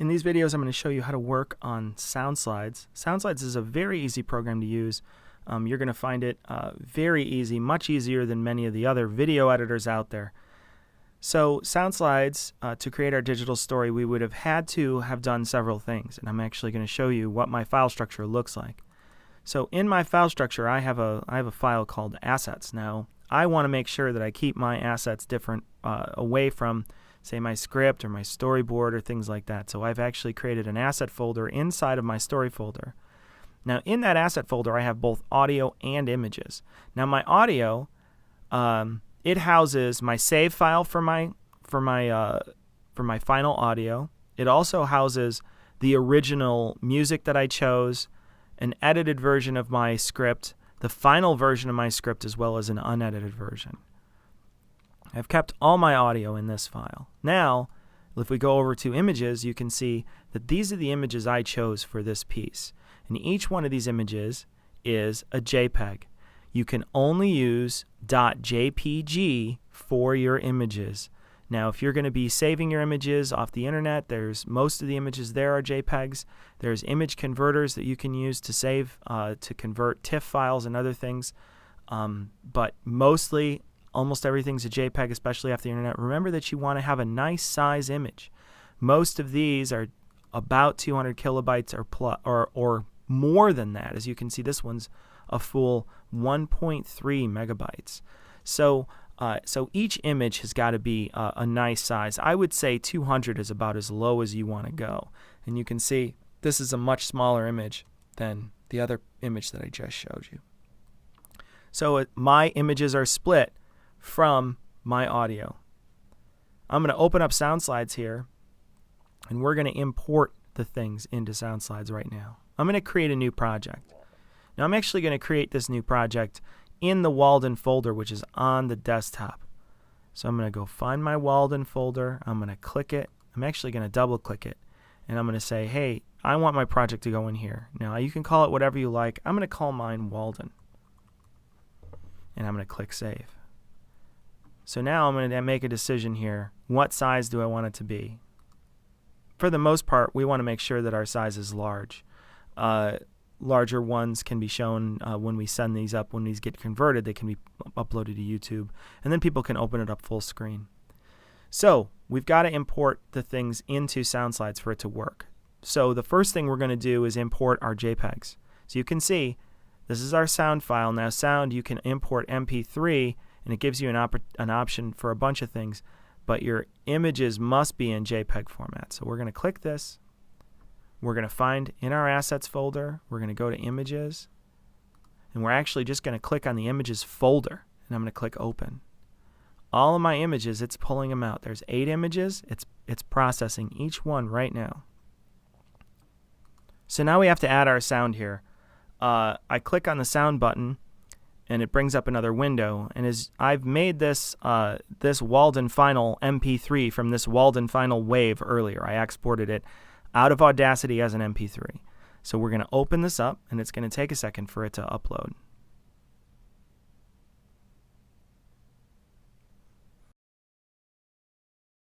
In these videos, I'm going to show you how to work on Soundslides. Soundslides is a very easy program to use. You're going to find it very easy, much easier than many of the other video editors out there. So Soundslides, to create our digital story, we would have had to have done several things, and I'm actually going to show you what my file structure looks like. So in my file structure, I have a file called assets. Now, I want to make sure that I keep my assets different away from, say, my script or my storyboard or things like that. So I've actually created an asset folder inside of my story folder. Now, in that asset folder, I have both audio and images. Now, my audio, it houses my save file for my final audio. It also houses the original music that I chose, an edited version of my script, the final version of my script, as well as an unedited version. I've kept all my audio in this file. Now, if we go over to images, you can see that these are the images I chose for this piece. And each one of these images is a JPEG. You can only use .jpg for your images. Now, if you're going to be saving your images off the internet, most of the images there are JPEGs. There's image converters that you can use to save, to convert TIFF files and other things. But mostly, almost everything's a JPEG, especially off the internet. Remember that you want to have a nice size image. Most of these are about 200 kilobytes or more than that. As you can see, this one's a full 1.3 megabytes. So each image has got to be a nice size. I would say 200 is about as low as you want to go. And you can see this is a much smaller image than the other image that I just showed you. So my images are split from my audio. I'm going to open up Soundslides here, and we're going to import the things into Soundslides right now. I'm going to create a new project. Now, I'm actually going to create this new project in the Walden folder, which is on the desktop. So I'm going to go find my Walden folder. I'm going to click it. I'm actually going to double click it, and I'm going to say, hey, I want my project to go in here. Now, you can call it whatever you like. I'm going to call mine Walden, and I'm going to click Save. So now I'm going to make a decision here. What size do I want it to be? For the most part, we want to make sure that our size is large. Larger ones can be shown when we send these up. When these get converted, they can be uploaded to YouTube, and then people can open it up full screen. So we've got to import the things into Soundslides for it to work. So the first thing we're going to do is import our JPEGs. So you can see this is our sound file. Now, sound, you can import MP3, and it gives you an option for a bunch of things, but your images must be in JPEG format. So we're going to click this. We're going to find in our assets folder, we're going to go to images, and we're actually just going to click on the images folder, and I'm going to click open. All of my images, it's pulling them out. There's 8 images. It's processing each one right now. So now we have to add our sound here. I click on the sound button, and it brings up another window. And as I've made this this Walden Final MP3 from this Walden Final wave earlier, I exported it out of Audacity as an MP3. So we're going to open this up, and it's going to take a second for it to upload.